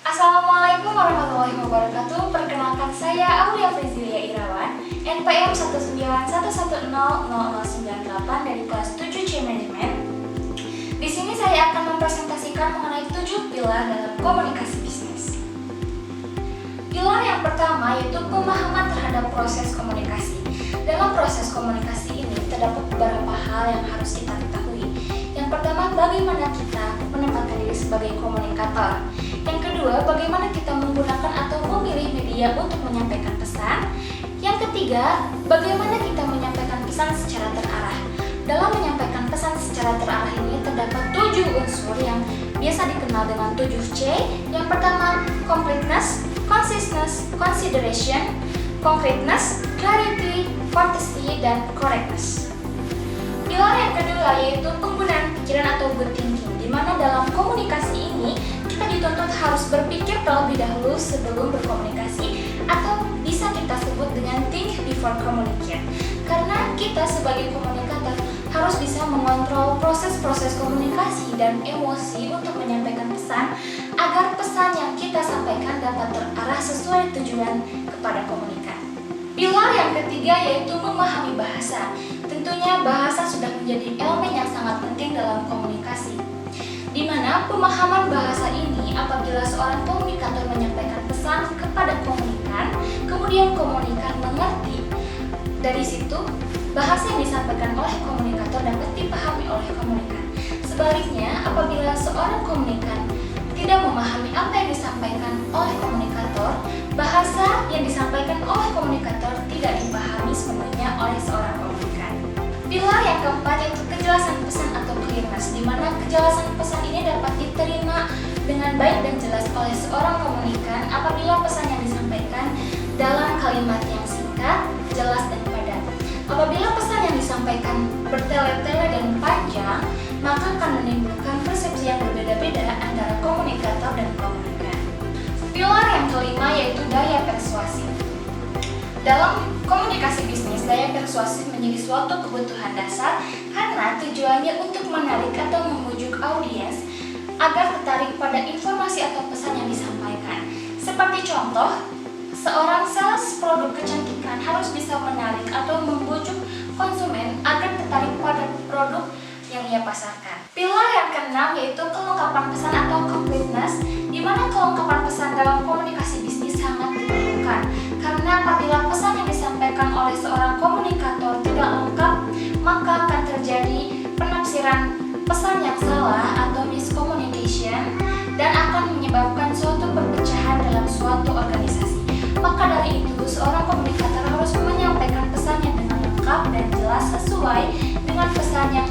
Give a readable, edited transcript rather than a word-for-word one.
Assalamualaikum warahmatullahi wabarakatuh. Perkenalkan saya Aulia Frizilia Irawan, NPM 191100098 dari kelas 7C Manajemen. Di sini saya akan mempresentasikan mengenai 7 pilar dalam komunikasi bisnis. Pilar yang pertama yaitu pemahaman terhadap proses komunikasi. Dalam proses komunikasi ini terdapat beberapa hal yang harus kita ketahui. Yang pertama, bagaimana kita menempatkan diri sebagai komunikator. Yang kedua, bagaimana kita menggunakan atau memilih media untuk menyampaikan pesan. Yang ketiga, bagaimana kita menyampaikan pesan secara terarah. Dalam menyampaikan pesan secara terarah ini terdapat 7 unsur yang biasa dikenal dengan 7C. Yang pertama, completeness, conciseness, consideration, concreteness, clarity, courtesy, dan correctness. Pilar yang kedua yaitu penggunaan pikiran atau good thinking, di mana dalam komunikasi ini kita dituntut harus berpikir terlebih dahulu sebelum berkomunikasi, atau bisa kita sebut dengan think before communicate. Karena kita sebagai komunikator harus bisa mengontrol proses-proses komunikasi dan emosi untuk menyampaikan pesan agar pesan yang kita sampaikan dapat terarah sesuai tujuan kepada komunikan. Pilar yang ketiga yaitu memahami bahasa. Tentunya bahasa sudah menjadi elemen yang sangat penting dalam komunikasi, di mana pemahaman bahasa ini apabila seorang komunikator menyampaikan pesan kepada komunikan, kemudian komunikan mengerti. Dari situ, bahasa yang disampaikan oleh komunikator dapat dipahami oleh komunikan. Sebaliknya, apabila seorang komunikan tidak memahami apa yang disampaikan oleh komunikator, bahasa yang disampaikan oleh komunikator tidak dipahami sepenuhnya oleh seorang komunikan. Pilar yang keempat yaitu kejelasan pesan atau clearness, di mana kejelasan pesan ini dapat diterima dengan baik dan jelas oleh seorang komunikan apabila pesan yang disampaikan dalam kalimat yang singkat, jelas, dan padat. Apabila pesan yang disampaikan bertele-tele dan panjang, maka akan menimbulkan persepsi yang berbeda-beda antara komunikator dan komunikan. Pilar yang kelima yaitu daya persuasif. Dalam komunikasi bisnis, daya persuasif menjadi suatu kebutuhan dasar karena tujuannya untuk menarik atau membujuk audiens agar tertarik pada informasi atau pesan yang disampaikan. Seperti contoh, seorang sales produk kecantikan harus bisa menarik atau membujuk konsumen agar tertarik pada produk yang ia pasarkan. Pilar yang keenam yaitu kelengkapan pesan atau completeness, di mana kelengkapan pesan dalam komunikasi bisnis sangat diperlukan. Karena apabila pesan yang disampaikan oleh seorang komunikator tidak lengkap, maka akan terjadi penafsiran pesan yang salah atau miscommunication dan akan menyebabkan suatu perpecahan dalam suatu organisasi. Maka dari itu, seorang komunikator harus menyampaikan pesannya dengan lengkap dan jelas sesuai dengan pesan yang